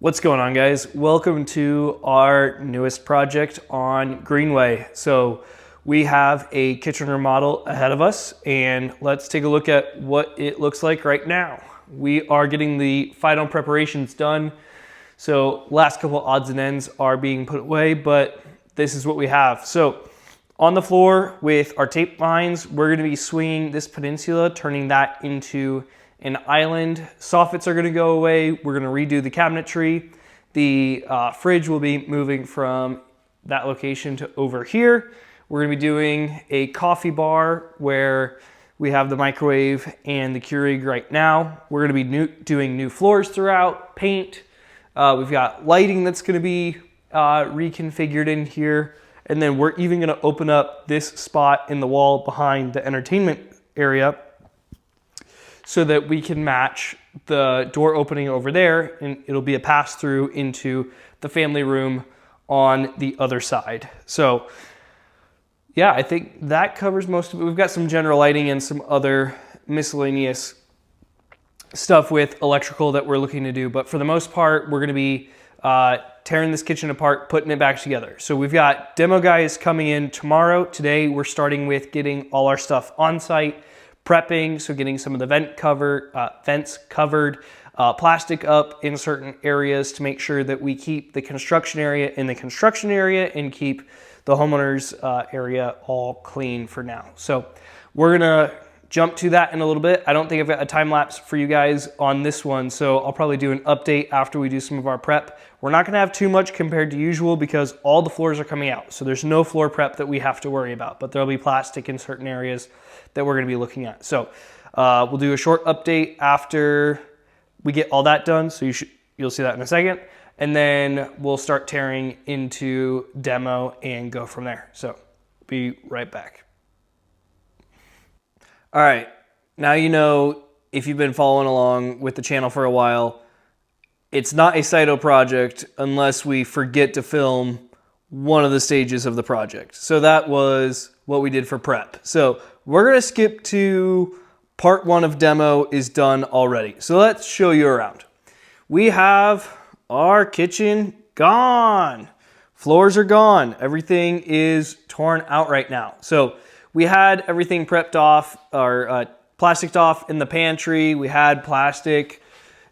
What's going on, guys? Welcome to our newest project on Greenway. So we have a kitchen remodel ahead of us, and let's take a look at what it looks like right now. We are getting the final preparations done. So last couple odds and ends are being put away, but this is what we have. So on the floor with our tape lines, we're going to be swinging this peninsula, turning that into an island. Soffits are going to go away. We're going to redo the cabinetry. The fridge will be moving from that location to over here. We're going to be doing a coffee bar where we have the microwave and the Keurig right now. We're going to be doing new floors throughout, paint. We've got lighting that's going to be reconfigured in here. And then we're even going to open up this spot in the wall behind the entertainment area so that we can match the door opening over there, and it'll be a pass-through into the family room on the other side. So yeah, I think that covers most of it. We've got some general lighting and some other miscellaneous stuff with electrical that we're looking to do, but for the most part, we're gonna be tearing this kitchen apart, putting it back together. So we've got demo guys coming in tomorrow. Today, we're starting with getting all our stuff on site, prepping, so getting some of the vents covered, plastic up in certain areas to make sure that we keep the construction area in the construction area and keep the homeowner's area all clean for now. So we're gonna jump to that in a little bit. I don't think I've got a time lapse for you guys on this one, so I'll probably do an update after we do some of our prep. We're not gonna have too much compared to usual because all the floors are coming out, so there's no floor prep that we have to worry about, but there'll be plastic in certain areas that we're gonna be looking at. So we'll do a short update after we get all that done, so you'll see that in a second, and then we'll start tearing into demo and go from there. So be right back. All right, now you know, if you've been following along with the channel for a while, it's not a Cyto project unless we forget to film one of the stages of the project. So that was what we did for prep. So we're gonna skip to part one of demo is done already. So let's show you around. We have our kitchen gone. Floors are gone. Everything is torn out right now. So we had everything prepped off, or plasticed off in the pantry. We had plastic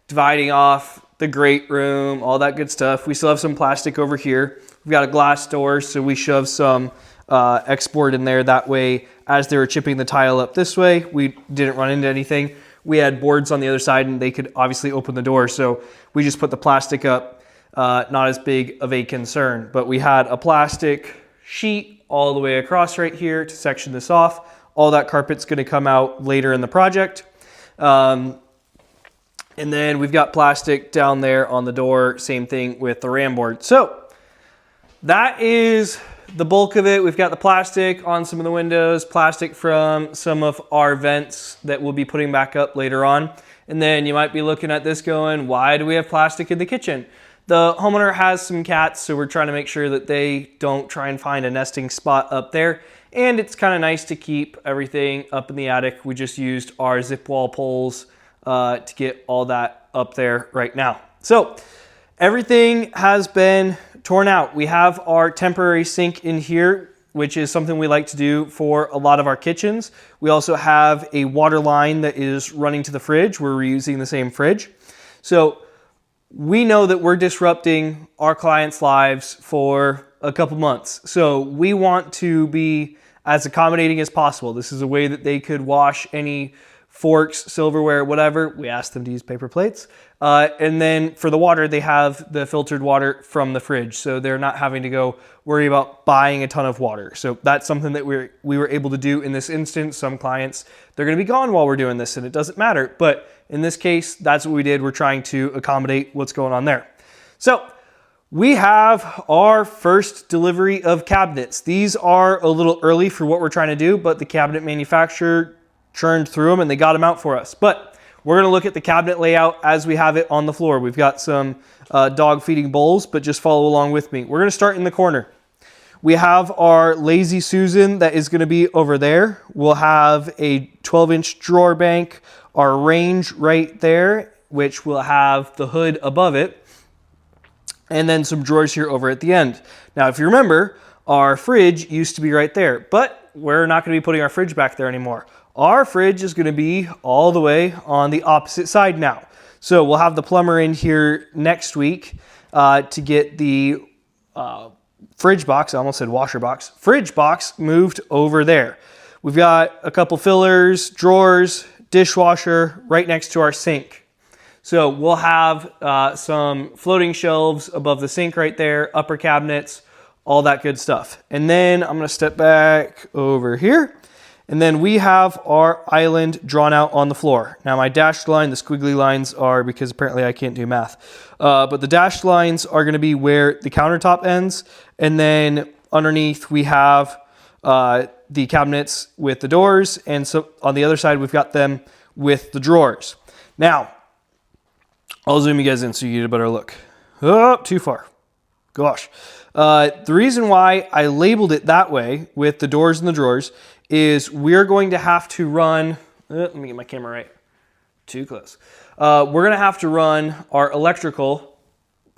dividing off the great room, all that good stuff. We still have some plastic over here. We've got a glass door, so we shoved some export in there. That way, as they were chipping the tile up this way, we didn't run into anything. We had boards on the other side, and they could obviously open the door, so we just put the plastic up. Not as big of a concern, but we had a plastic sheet all the way across right here to section this off. All that carpet's gonna come out later in the project. And then we've got plastic down there on the door, same thing with the ram board. So that is the bulk of it. We've got the plastic on some of the windows, plastic from some of our vents that we'll be putting back up later on. And then you might be looking at this going, why do we have plastic in the kitchen? The homeowner has some cats, so we're trying to make sure that they don't try and find a nesting spot up there. And it's kind of nice to keep everything up in the attic. We just used our zip wall poles to get all that up there right now. So everything has been torn out. We have our temporary sink in here, which is something we like to do for a lot of our kitchens. We also have a water line that is running to the fridge. We're reusing the same fridge. So we know that we're disrupting our clients' lives for a couple months. So we want to be as accommodating as possible. This is a way that they could wash any forks, silverware, whatever. We ask them to use paper plates. And then for the water, they have the filtered water from the fridge. So they're not having to go worry about buying a ton of water. So that's something that we were able to do in this instance. Some clients, they're gonna be gone while we're doing this and it doesn't matter. But in this case, that's what we did. We're trying to accommodate what's going on there. So we have our first delivery of cabinets. These are a little early for what we're trying to do, but the cabinet manufacturer churned through them and they got them out for us. But we're gonna look at the cabinet layout as we have it on the floor. We've got some dog feeding bowls, but just follow along with me. We're gonna start in the corner. We have our Lazy Susan that is gonna be over there. We'll have a 12-inch drawer bank, our range right there, which will have the hood above it. and then some drawers here over at the end. Now, if you remember, our fridge used to be right there, but we're not going to be putting our fridge back there anymore. Our fridge is going to be all the way on the opposite side now. So we'll have the plumber in here next week to get the fridge box, I almost said washer box, fridge box moved over there. We've got a couple fillers, drawers, dishwasher right next to our sink. So we'll have some floating shelves above the sink right there, upper cabinets, all that good stuff. And then I'm gonna step back over here. And then we have our island drawn out on the floor. Now my dashed line, the squiggly lines are because apparently I can't do math. But the dashed lines are gonna be where the countertop ends. And then underneath we have the cabinets with the doors. And so on the other side, we've got them with the drawers. Now, I'll zoom you guys in so you get a better look. Oh, too far. Gosh. The reason why I labeled it that way with the doors and the drawers is we're going to have to run, let me get my camera right, too close. We're going to have to run our electrical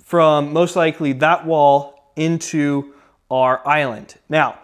from most likely that wall into our island. Now,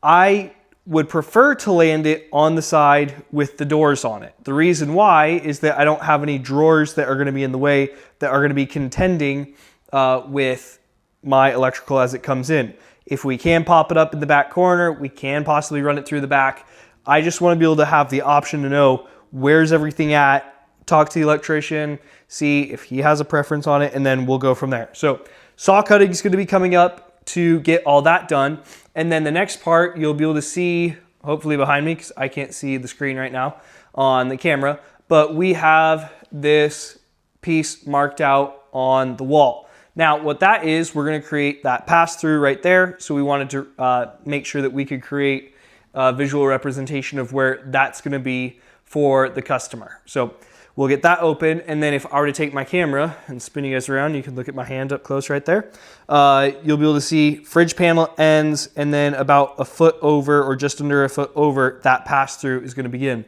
I would prefer to land it on the side with the doors on it. The reason why is that I don't have any drawers that are going to be in the way that are going to be contending with my electrical as it comes in. If we can pop it up in the back corner, we can possibly run it through the back. I just want to be able to have the option to know where's everything at, talk to the electrician, see if he has a preference on it, and then we'll go from there. So saw cutting is going to be coming up to get all that done. And then the next part you'll be able to see, hopefully behind me, because I can't see the screen right now on the camera, but we have this piece marked out on the wall. Now, what that is, we're going to create that pass-through right there. So we wanted to make sure that we could create a visual representation of where that's going to be for the customer. So we'll get that open. And then if I were to take my camera and spin you guys around, you can look at my hand up close right there. You'll be able to see fridge panel ends, and then about a foot over or just under a foot over, that pass-through is going to begin.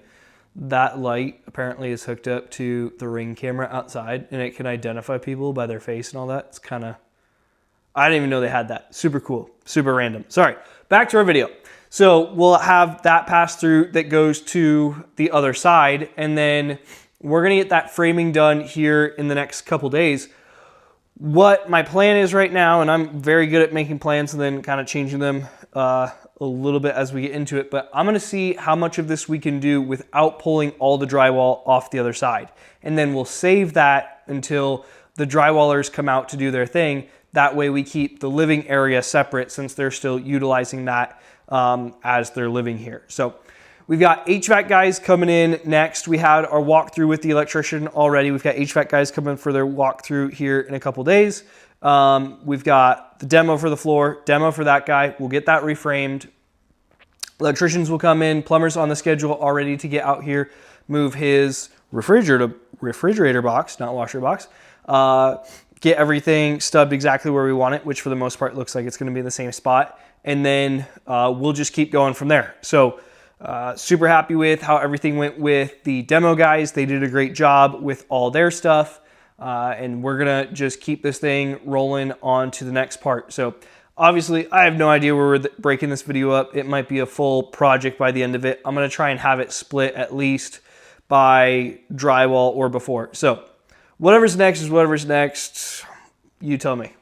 That light apparently is hooked up to the Ring camera outside, and it can identify people by their face and all that. It's kind of, I didn't even know they had that. Super cool, super random. Sorry, back to our video. So we'll have that pass through that goes to the other side, and then we're gonna get that framing done here in the next couple days. What my plan is right now, and I'm very good at making plans and then kind of changing them a little bit as we get into it, but I'm gonna see how much of this we can do without pulling all the drywall off the other side. And then we'll save that until the drywallers come out to do their thing. That way we keep the living area separate since they're still utilizing that as they're living here. So we've got HVAC guys coming in next. We had our walkthrough with the electrician already. We've got HVAC guys coming for their walkthrough here in a couple days. We've got the demo for the floor, demo for that guy. We'll get that reframed. Electricians will come in, plumbers on the schedule already to get out here, move his refrigerator box, not washer box, get everything stubbed exactly where we want it, which for the most part looks like it's going to be in the same spot. And then we'll just keep going from there. So super happy with how everything went with the demo guys. They did a great job with all their stuff. And we're going to just keep this thing rolling on to the next part. So obviously, I have no idea where we're breaking this video up. It might be a full project by the end of it. I'm going to try and have it split at least by drywall or before. So whatever's next is whatever's next. You tell me.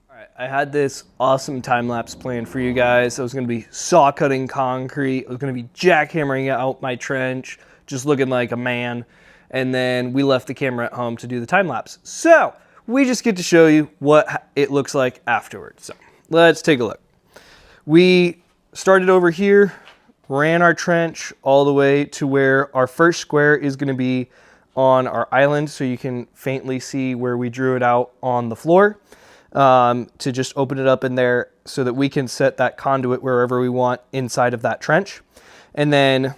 All right, I had this awesome time-lapse plan for you guys. I was going to be saw cutting concrete. I was going to be jackhammering out my trench, just looking like a man. And then we left the camera at home to do the time-lapse. So we just get to show you what it looks like afterwards. So let's take a look. We started over here, ran our trench all the way to where our first square is going to be on our island, so you can faintly see where we drew it out on the floor, to just open it up in there so that we can set that conduit wherever we want inside of that trench. And then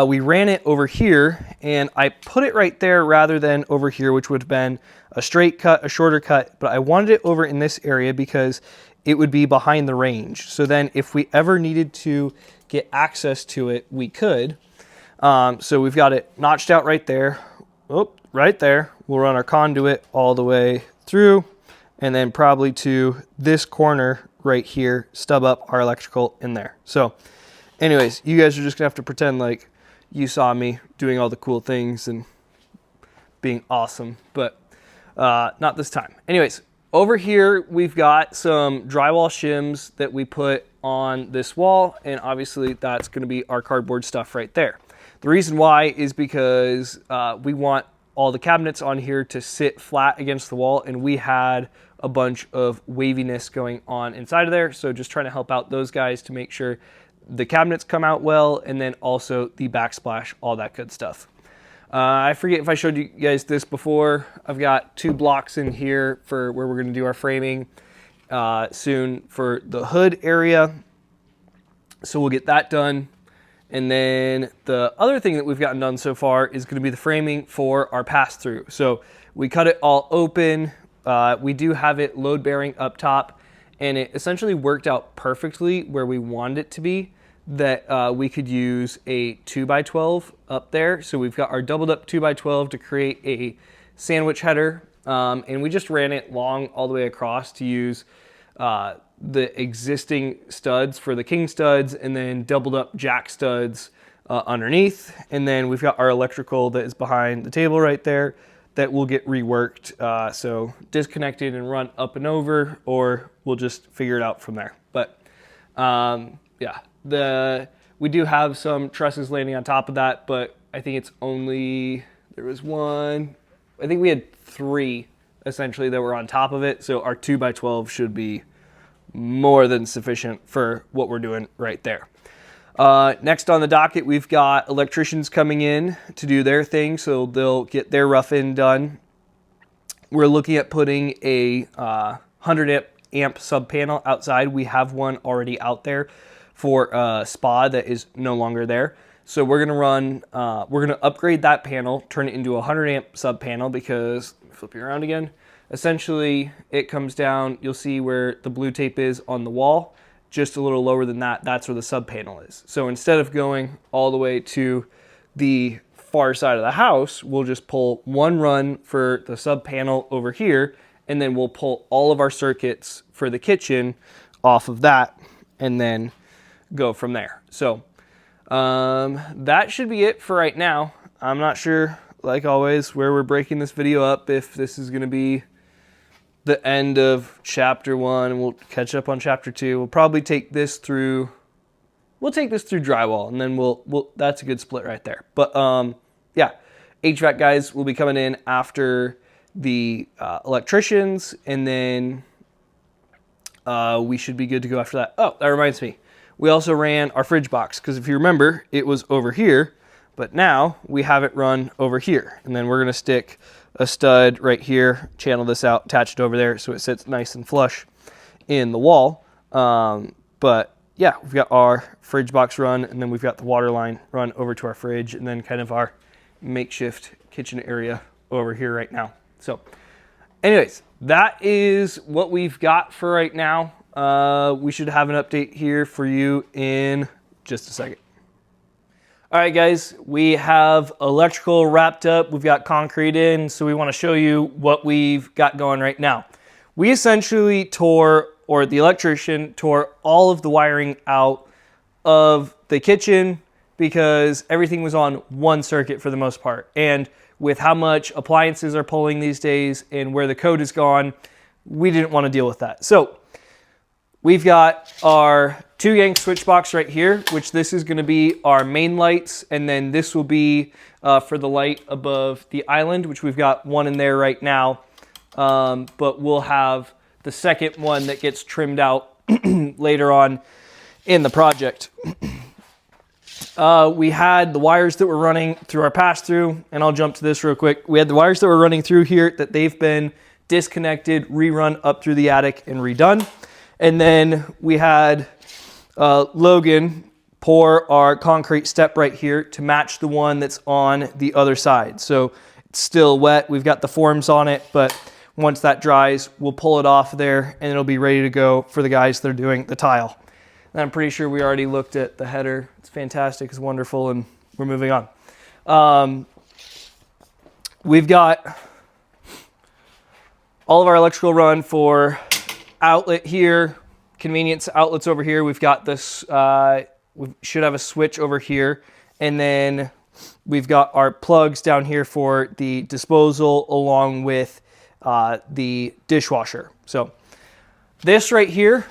we ran it over here, and I put it right there rather than over here, which would have been a straight cut, a shorter cut, but I wanted it over in this area because it would be behind the range. So then if we ever needed to get access to it, we could. So we've got it notched out right there. Oh, right there. We'll run our conduit all the way through, and then probably to this corner right here, stub up our electrical in there. So anyways, you guys are just gonna have to pretend like you saw me doing all the cool things and being awesome, but not this time. Anyways, over here we've got some drywall shims that we put on this wall, and obviously that's gonna be our cardboard stuff right there. The reason why is because we want all the cabinets on here to sit flat against the wall, and we had a bunch of waviness going on inside of there. So just trying to help out those guys to make sure the cabinets come out well, and then also the backsplash, all that good stuff. I forget if I showed you guys this before. I've got 2 blocks in here for where we're gonna do our framing soon for the hood area. So we'll get that done. And then the other thing that we've gotten done so far is going to be the framing for our pass-through. So we cut it all open. We do have it load-bearing up top, and it essentially worked out perfectly where we wanted it to be, that we could use a 2x12 up there. So we've got our doubled up 2x12 to create a sandwich header, and we just ran it long all the way across to use the existing studs for the king studs, and then doubled up jack studs underneath. And then we've got our electrical that is behind the table right there that will get reworked. So disconnected and run up and over, or we'll just figure it out from there. But yeah, we do have some trusses landing on top of that, but I think it's only, there was one, I think we had 3 essentially that were on top of it. So our 2x12 should be more than sufficient for what we're doing right there. Next on the docket, we've got electricians coming in to do their thing, so they'll get their rough in done. We're looking at putting a 100 amp sub panel outside. We have one already out there for a spa that is no longer there. So we're gonna upgrade that panel, turn it into a 100 amp sub panel, because, flip you around again, essentially it comes down, you'll see where the blue tape is on the wall, just a little lower than that, that's where the sub panel is. So instead of going all the way to the far side of the house, we'll just pull one run for the sub panel over here, and then we'll pull all of our circuits for the kitchen off of that, and then go from there. So that should be it for right now. I'm not sure, like always, where we're breaking this video up, if this is gonna be the end of chapter 1 and we'll catch up on chapter 2. We'll probably take this through, drywall, and then we'll that's a good split right there. But yeah, HVAC guys will be coming in after the electricians, and then we should be good to go after that. Oh, that reminds me, we also ran our fridge box, because if you remember, it was over here, but now we have it run over here. And then we're gonna stick a stud right here, channel this out, attach it over there so it sits nice and flush in the wall. But yeah, we've got our fridge box run, and then we've got the water line run over to our fridge, and then kind of our makeshift kitchen area over here right now. So anyways, that is what we've got for right now. We should have an update here for you in just a second. All right, guys, we have electrical wrapped up. We've got concrete in, so we want to show you what we've got going right now. We essentially the electrician tore all of the wiring out of the kitchen, because everything was on one circuit for the most part. And with how much appliances are pulling these days and where the code is gone, we didn't want to deal with that. So we've got our 2-gang switch box right here, which this is going to be our main lights, and then this will be for the light above the island, which we've got one in there right now, but we'll have the second one that gets trimmed out later on in the project. We had the wires that were running through our pass-through, and I'll jump to this real quick. We had the wires that were running through here that they've been disconnected, rerun up through the attic, and redone. And then we had Logan pour our concrete step right here to match the one that's on the other side. So it's still wet. We've got the forms on it, but once that dries, we'll pull it off there, and it'll be ready to go for the guys that are doing the tile. And I'm pretty sure we already looked at the header. It's fantastic, it's wonderful, and we're moving on. We've got all of our electrical run for outlet here, convenience outlets over here. We've got this, we should have a switch over here. And then we've got our plugs down here for the disposal along with the dishwasher. So this right here,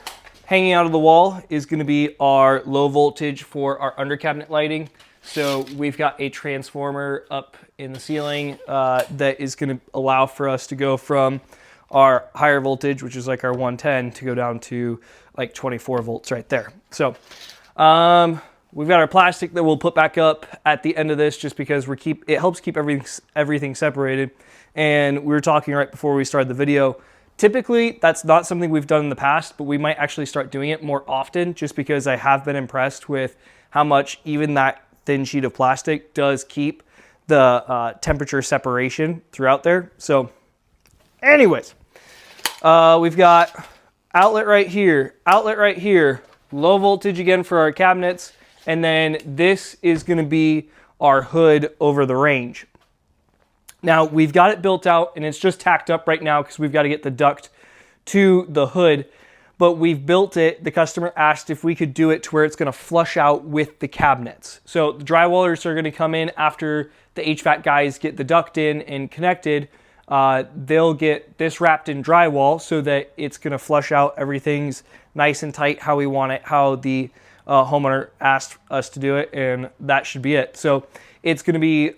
hanging out of the wall, is going to be our low voltage for our under cabinet lighting. So we've got a transformer up in the ceiling that is going to allow for us to go from our higher voltage, which is like our 110, to go down to like 24 volts right there. So we've got our plastic that we'll put back up at the end of this, just because it helps keep everything separated. And we were talking right before we started the video. Typically, that's not something we've done in the past, but we might actually start doing it more often, just because I have been impressed with how much even that thin sheet of plastic does keep the temperature separation throughout there. So anyways, we've got outlet right here, low voltage again for our cabinets. And then this is going to be our hood over the range. Now we've got it built out and it's just tacked up right now because we've got to get the duct to the hood, but we've built it. The customer asked if we could do it to where it's going to flush out with the cabinets. So the drywallers are going to come in after the HVAC guys get the duct in and connected. They'll get this wrapped in drywall so that it's going to flush out. Everything's nice and tight how we want it, how the homeowner asked us to do it, and that should be it. So it's going to be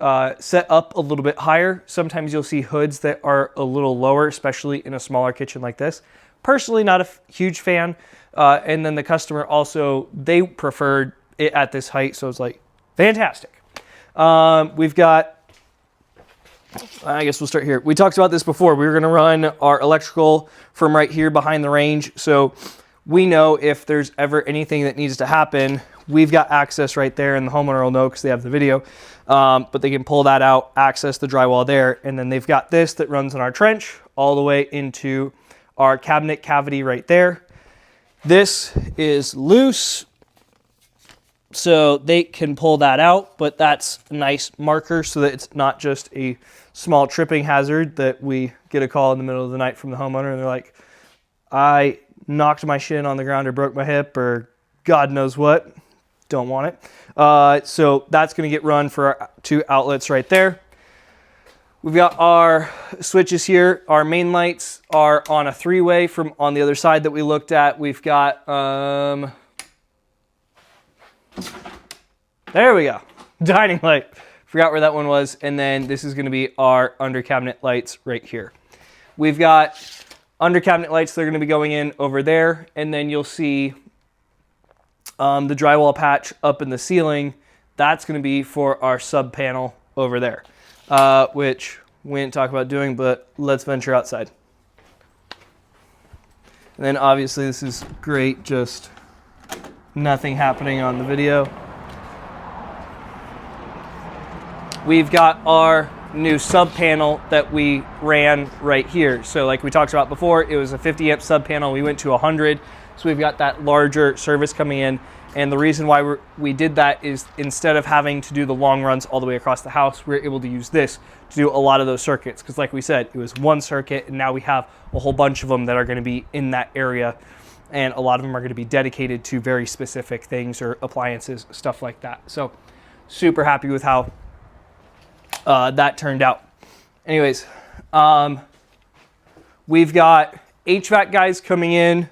set up a little bit higher. Sometimes you'll see hoods that are a little lower, especially in a smaller kitchen like this. Personally, not a huge fan. And then the customer also, they preferred it at this height, so it's like, fantastic. We've got, I guess we'll start here. We talked about this before. We were going to run our electrical from right here behind the range. So we know if there's ever anything that needs to happen, we've got access right there, and the homeowner will know because they have the video. But they can pull that out, access the drywall there, and then they've got this that runs in our trench all the way into our cabinet cavity right there. This is loose, so they can pull that out, but that's a nice marker so that it's not just a small tripping hazard that we get a call in the middle of the night from the homeowner and they're like, I knocked my shin on the ground or broke my hip or God knows what. Don't want it. So that's going to get run for our two outlets right there. We've got our switches here. Our main lights are on a three-way from on the other side that we looked at. We've got, there we go, dining light. Forgot where that one was. And then this is going to be our under cabinet lights right here. We've got under cabinet lights. They're going to be going in over there. And then you'll see the drywall patch up in the ceiling. That's going to be for our sub panel over there, which we didn't talk about doing, but let's venture outside. And then obviously this is great, just nothing happening on the video. We've got our new sub panel that we ran right here. So like we talked about before, it was a 50 amp sub panel. We went to 100. So we've got that larger service coming in. And the reason why we did that is instead of having to do the long runs all the way across the house, we're able to use this to do a lot of those circuits. Because like we said, it was one circuit and now we have a whole bunch of them that are going to be in that area. And a lot of them are going to be dedicated to very specific things or appliances, stuff like that. So super happy with how that turned out. Anyways, we've got HVAC guys coming in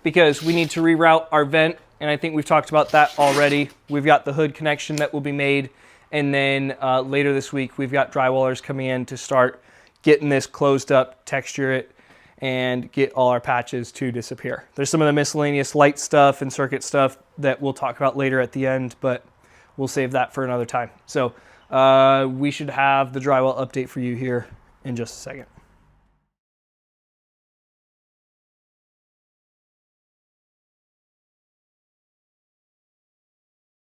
because we need to reroute our vent. And I think we've talked about that already. We've got the hood connection that will be made. And then later this week, we've got drywallers coming in to start getting this closed up, texture it, and get all our patches to disappear. There's some of the miscellaneous light stuff and circuit stuff that we'll talk about later at the end, but we'll save that for another time. So we should have the drywall update for you here in just a second.